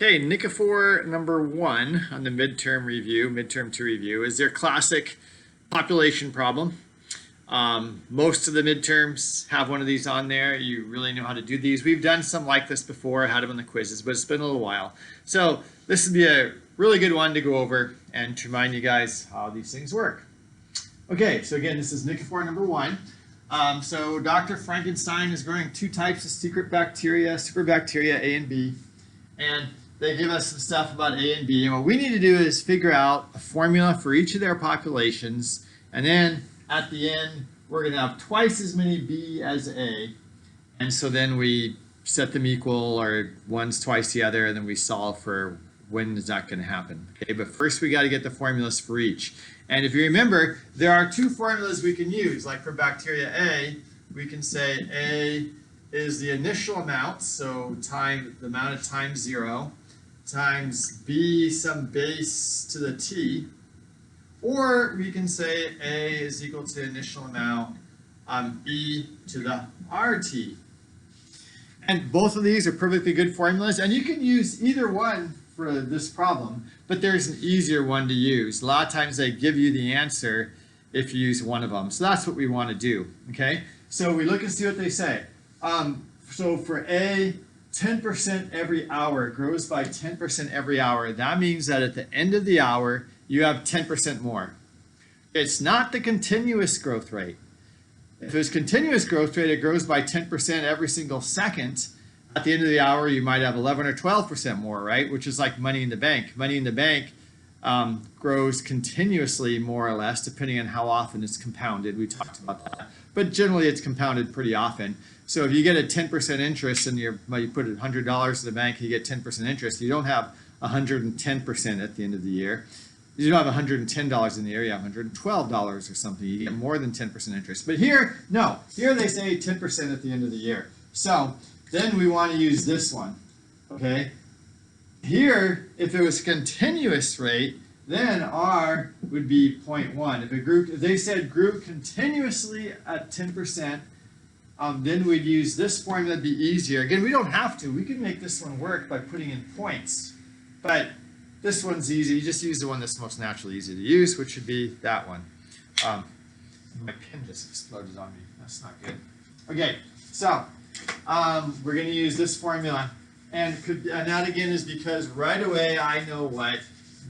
Okay, Nichifor number 1 on the midterm 2 review, is their classic population problem. Most of the midterms have one of these on there. You really know how to do these. We've done some like this before, had them in the quizzes, but it's been a little while. So this would be a really good one to go over and to remind you guys how these things work. Okay, so again, this is Nichifor number 1. So Dr. Frankenstein is growing 2 types of secret bacteria, superbacteria A and B. And they give us some stuff about A and B. And what we need to do is figure out a formula for each of their populations. And then at the end, we're going to have twice as many B as A. And so then we set them equal, or one's twice the other, and then we solve for when is that going to happen. Okay, but first we got to get the formulas for each. And if you remember, there are 2 formulas we can use. Like for bacteria A, we can say A is the initial amount, so the amount of times 0, times B some base to the T, or we can say A is equal to the initial amount B to the RT. And both of these are perfectly good formulas, and you can use either one for this problem, but there's an easier one to use. A lot of times they give you the answer if you use one of them. So that's what we want to do, okay? So we look and see what they say. So for A, 10% every hour, it grows by 10% every hour. That means that at the end of the hour, you have 10% more. It's not the continuous growth rate. If it's continuous growth rate, it grows by 10% every single second. At the end of the hour, you might have 11 or 12% more, right? Which is like money in the bank. Money in the bank grows continuously, more or less, depending on how often it's compounded. We talked about that. But generally, it's compounded pretty often. So if you get a 10% interest and you put $100 in the bank and you get 10% interest, you don't have 110% at the end of the year. You don't have $110 in the year, you have $112 or something. You get more than 10% interest. But here, no. Here they say 10% at the end of the year. So then we want to use this one, okay? Here, if it was continuous rate, then R would be 0.1. If they said grew continuously at 10%, then we'd use this formula. That'd be easier. Again, we don't have to. We can make this one work by putting in points. But this one's easy. You just use the one that's most naturally easy to use, which should be that one. My pen just exploded on me. That's not good. Okay, so we're going to use this formula. And that again is because right away I know what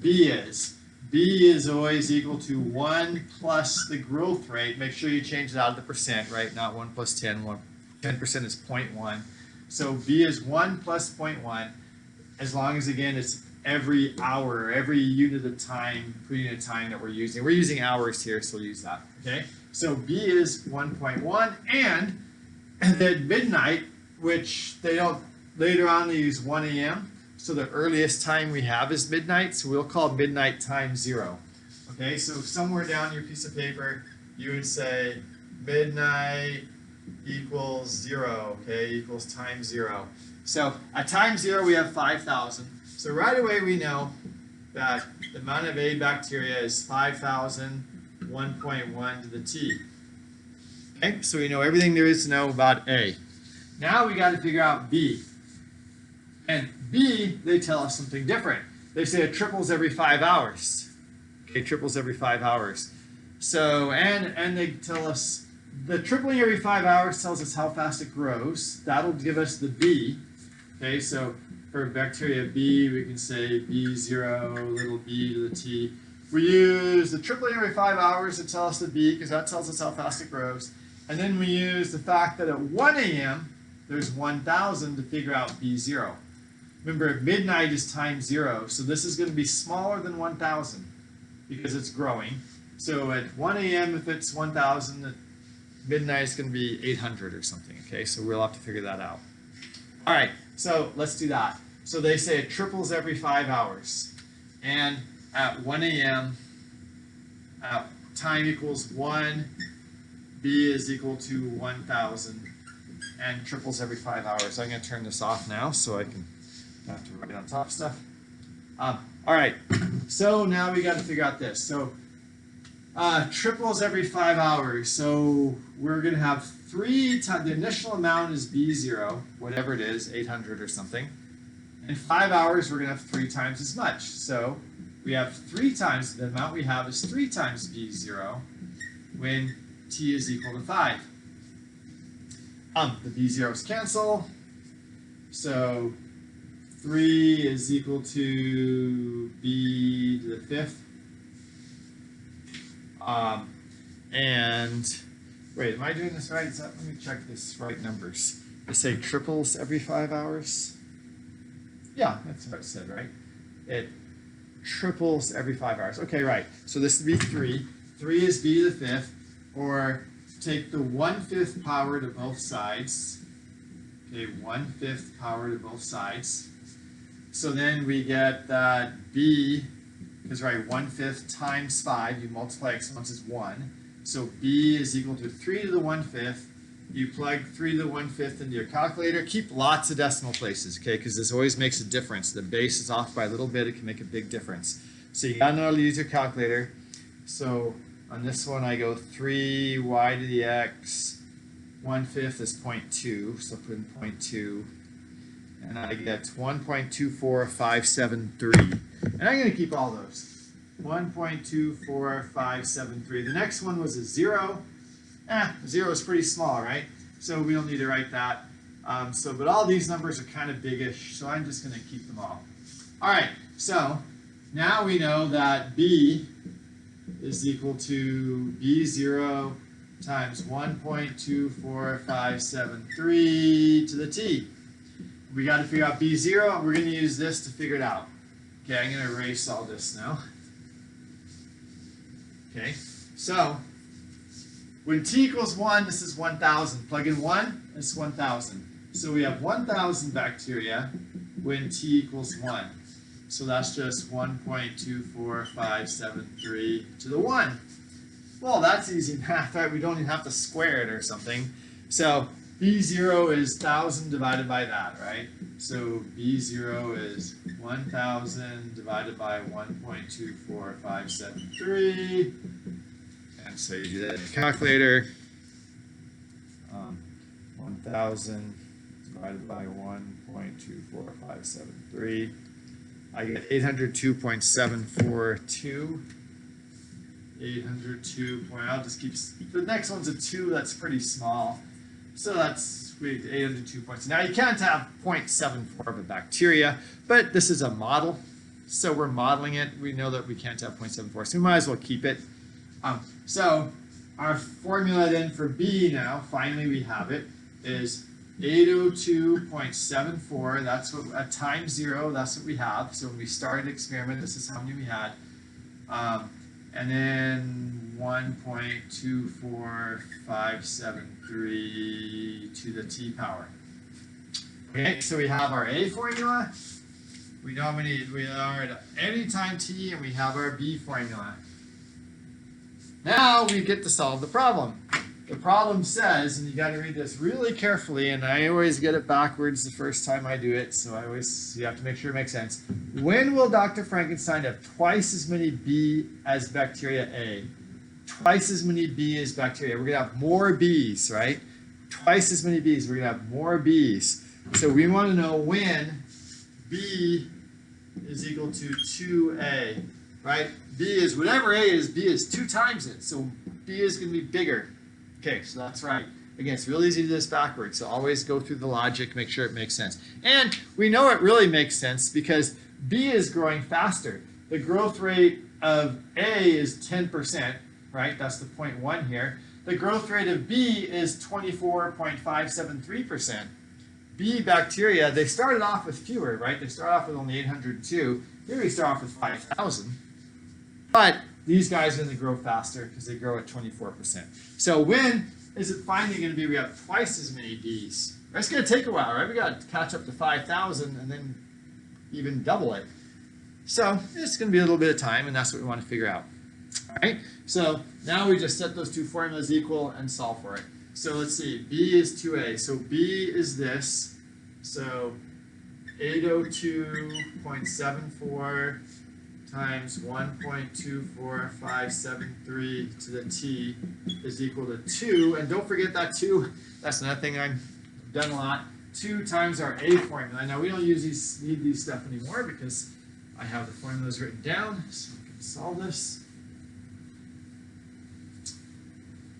B is. B is always equal to 1 plus the growth rate. Make sure you change it out of the percent, right? Not 1 plus 10. 10% is 0.1. So B is 1 plus 0.1, as long as, again, it's every hour, every unit of time, per unit of time that we're using. We're using hours here, so we'll use that, okay? So B is 1.1, and at midnight, which they don't, later on they use 1 a.m., so the earliest time we have is midnight, so we'll call midnight times 0. Okay, so somewhere down your piece of paper, you would say midnight equals 0, okay, equals times 0. So at times 0, we have 5,000. So right away we know that the amount of A bacteria is 5,000, 1.1 to the T. Okay, so we know everything there is to know about A. Now we got to figure out B. And B, they tell us something different. They say it triples every 5 hours. Okay, triples every 5 hours. So, and they tell us the tripling every 5 hours tells us how fast it grows. That'll give us the B. Okay, so for bacteria B, we can say B0, little b to the T. We use the tripling every 5 hours to tell us the B, because that tells us how fast it grows. And then we use the fact that at 1 a.m., there's 1,000 to figure out B0. Remember, midnight is times 0, so this is going to be smaller than 1,000 because it's growing. So at 1 a.m., if it's 1,000, at midnight is going to be 800 or something, okay? So we'll have to figure that out. All right, so let's do that. So they say it triples every 5 hours. And at 1 a.m., time equals 1, B is equal to 1,000, and triples every 5 hours. I'm going to turn this off now so I can have to write on top of stuff. All right, so now we got to figure out this. So triples every 5 hours. So we're going to have 3 times, the initial amount is B0, whatever it is, 800 or something. In 5 hours, we're going to have 3 times as much. So we have 3 times, the amount we have is 3 times B0 when t is equal to 5. The B0's cancel. So 3 is equal to b to the 5th. And wait, am I doing this right? Let me check this right numbers. I say triples every 5 hours. Yeah, that's what it said, right? It triples every 5 hours. Okay, right. So this would be 3. 3 is b to the 5th, or take the 1/5 power to both sides. Okay, 1/5 power to both sides. So then we get that b, because right, 1/5 times 5, you multiply exponents is 1. So b is equal to 3 to the 1/5. You plug 3 to the 1/5 into your calculator. Keep lots of decimal places, okay, because this always makes a difference. The base is off by a little bit, it can make a big difference. So you gotta know how to use your calculator. So on this one, I go 3y to the x, 1/5 is 0.2, so put in 0.2. And I get 1.24573. And I'm going to keep all those. 1.24573. The next one was a 0. 0 is pretty small, right? So we don't need to write that. But all these numbers are kind of biggish, so I'm just going to keep them all. All right, so now we know that b is equal to b0 times 1.24573 to the t. We got to figure out b0, and we're going to use this to figure it out. Okay, I'm going to erase all this now. Okay, so when t equals 1, this is 1,000. Plug in 1, this is 1,000. So we have 1,000 bacteria when t equals 1. So that's just 1.24573 to the 1. Well, that's easy math, right? We don't even have to square it or something. So B0 is 1,000 divided by that, right? So B0 is 1,000 divided by 1.24573. And so you do that in the calculator. 1,000 divided by 1.24573. I get 802.742. 802. I'll just keep. The next one's a 2. That's pretty small. So that's 802 points. Now you can't have 0.74 of a bacteria, but this is a model, so we're modeling it. We know that we can't have 0.74, so we might as well keep it. So our formula then for B now, finally we have it, is 802.74. That's what at times 0. That's what we have. So when we started the experiment, this is how many we had, and then 1.24573 to the t power. Okay, so we have our A formula. We know we are at any time t, and we have our B formula. Now we get to solve the problem. The problem says, and you got to read this really carefully, and I always get it backwards the first time I do it, so you have to make sure it makes sense. When will Dr. Frankenstein have twice as many B as bacteria A? Twice as many B as bacteria. We're going to have more B's, right? Twice as many B's. We're going to have more B's. So we want to know when B is equal to 2A, right? B is, whatever A is, B is 2 times it. So B is going to be bigger. Okay, so that's right. Again, it's really easy to do this backwards. So always go through the logic, make sure it makes sense. And we know it really makes sense because B is growing faster. The growth rate of A is 10%. Right, that's the 0.1 here. The growth rate of B is 24.573%. B bacteria, they started off with fewer, right? They start off with only 802. Here we start off with 5,000. But these guys are going to grow faster because they grow at 24%. So when is it finally going to be we have twice as many B's? That's going to take a while, right? We got to catch up to 5,000 and then even double it. So it's going to be a little bit of time, and that's what we want to figure out. All right, so now we just set those two formulas equal and solve for it. So let's see, B is 2A. So B is this. So 802.74 times 1.24573 to the t is equal to 2. And don't forget that 2. That's another thing I've done a lot. 2 times our A formula. Now we don't need these stuff anymore because I have the formulas written down, so we can solve this.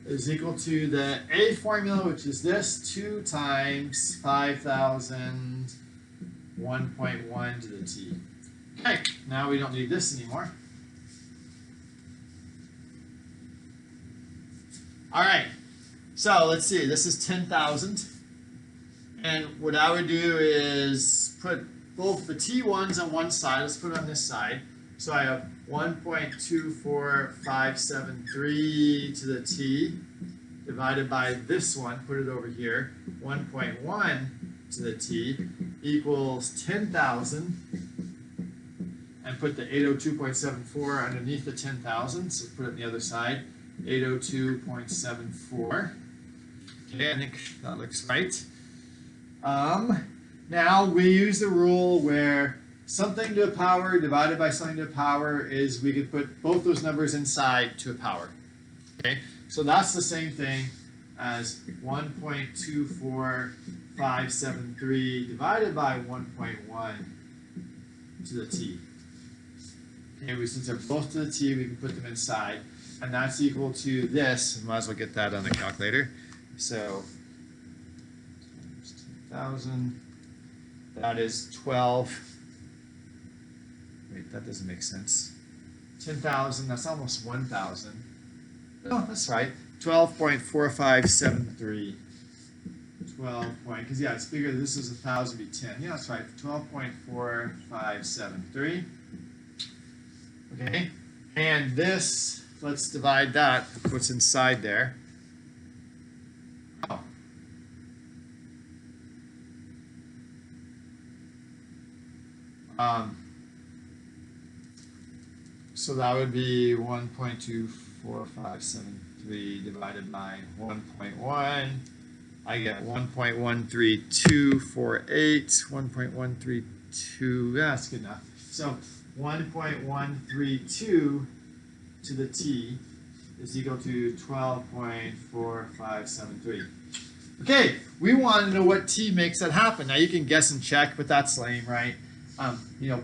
Is equal to the A formula, which is this, 2 times 5,000, 1.1 to the t. Okay, now we don't need this anymore. All right, so let's see, this is 10,000. And what I would do is put both the t1s on one side. Let's put it on this side. So I have 1.24573 to the t divided by this one, put it over here, 1.1 to the t equals 10,000. And put the 802.74 underneath the 10,000, so put it on the other side, 802.74. Okay, I think that looks right. Now we use the rule where something to a power divided by something to a power is we could put both those numbers inside to a power. Okay, so that's the same thing as 1.24573 divided by 1.1 to the t. Okay, since they're both to the t, we can put them inside, and that's equal to this. Might as well get that on the calculator. So 10,000, that is 12. Wait, that doesn't make sense. 10,000, that's almost 1,000. Oh, that's right. 12.4573. because yeah, it's bigger. This is 1,000 be 10. Yeah, that's right. 12.4573. Okay, and this, let's divide that. What's inside there? Oh. So that would be 1.24573 divided by 1.1. I get 1.13248, 1.132, yeah, that's good enough. So 1.132 to the t is equal to 12.4573. Okay, we want to know what t makes that happen. Now you can guess and check, but that's lame, right?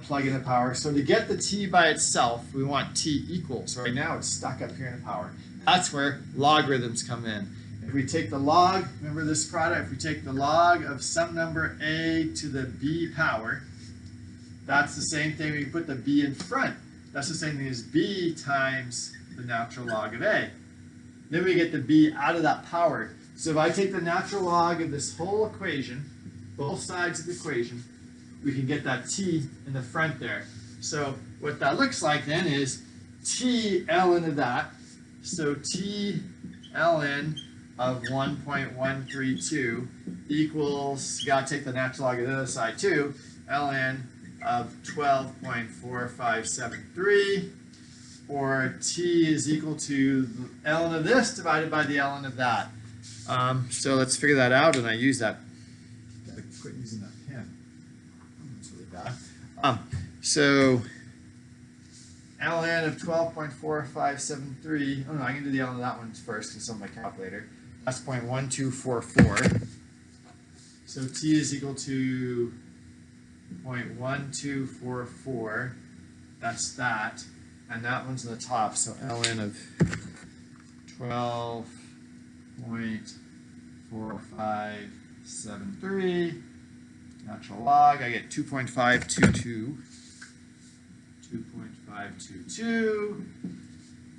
Plug in the power. So to get the t by itself, we want t equals. Right now it's stuck up here in the power. That's where logarithms come in. If we take the log, remember this product, if we take the log of some number a to the b power, that's the same thing, we can put the b in front. That's the same thing as b times the natural log of a. Then we get the b out of that power. So if I take the natural log of this whole equation, both sides of the equation, we can get that t in the front there. So what that looks like then is t ln of that. So t ln of 1.132 equals, you got to take the natural log of the other side too, ln of 12.4573, or t is equal to the ln of this divided by the ln of that. So let's figure that out, and I use that. Gotta quit using that pen. That's really bad. So ln of 12.4573. Oh no, I can do the ln of that one first because it's on my calculator. That's 0.1244. So t is equal to 0.1244. That's that. And that one's on the top. So ln of 12.4573. Natural log. I get 2.522. 2.522.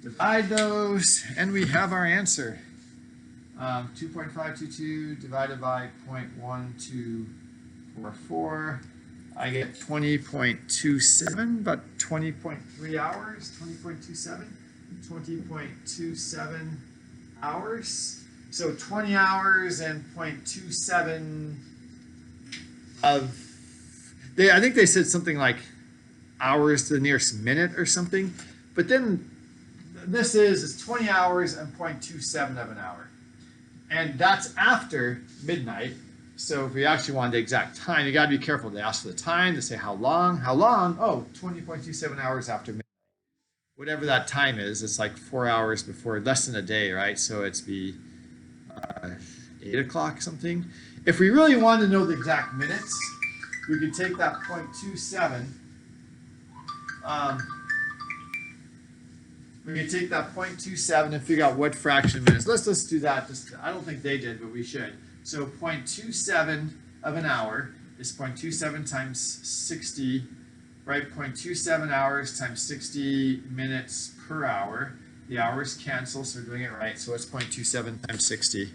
Divide those, and we have our answer. 2.522 divided by 0.1244. I get 20.27, but 20.3 hours, 20.27, 20.27 hours. So 20 hours and 0.27 of, I think they said something like hours to the nearest minute or something. But then this is 20 hours and 0.27 of an hour. And that's after midnight. So if we actually want the exact time, you got to be careful. They ask for the time, they say how long, oh, 20.27 hours after midnight. Whatever that time is, it's like 4 hours before, less than a day, right? So it's be 8 o'clock something. If we really wanted to know the exact minutes, we could take that 0.27. We can take that 0.27 and figure out what fraction of minutes. Let's do that. I don't think they did, but we should. So 0.27 of an hour is 0.27 times 60, right? 0.27 hours times 60 minutes per hour. The hours cancel, so we're doing it right. So it's 0.27 times 60.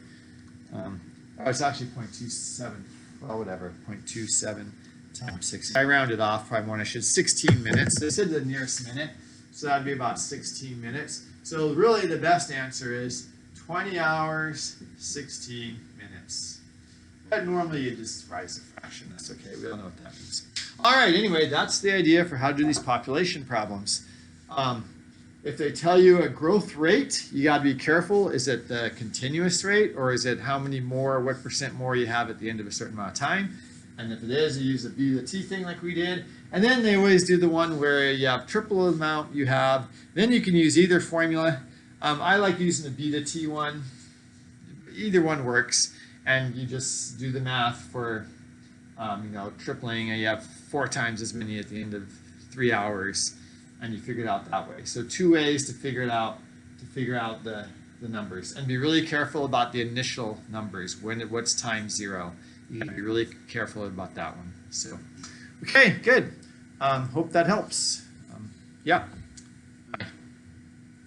It's actually 0.27, well, whatever, 0.27 times 60. I rounded off probably more than I should. 16 minutes. This is the nearest minute, so that'd be about 16 minutes. So really the best answer is 20 hours, 16 minutes. But normally you just rise a fraction. That's okay. We don't know what that means. All right, anyway, that's the idea for how to do these population problems. If they tell you a growth rate, you got to be careful. Is it the continuous rate, or is it how many more, what percent more you have at the end of a certain amount of time? And if it is, you use the B to the T thing like we did. And then they always do the one where you have triple the amount you have. Then you can use either formula. I like using the B to T one. Either one works. And you just do the math for, tripling, and you have 4 times as many at the end of 3 hours. And you figure it out that way. So 2 ways to figure it out, the numbers. And be really careful about the initial numbers, what's times 0. You gotta be really careful about that one. So, okay, good. Hope that helps. Yeah.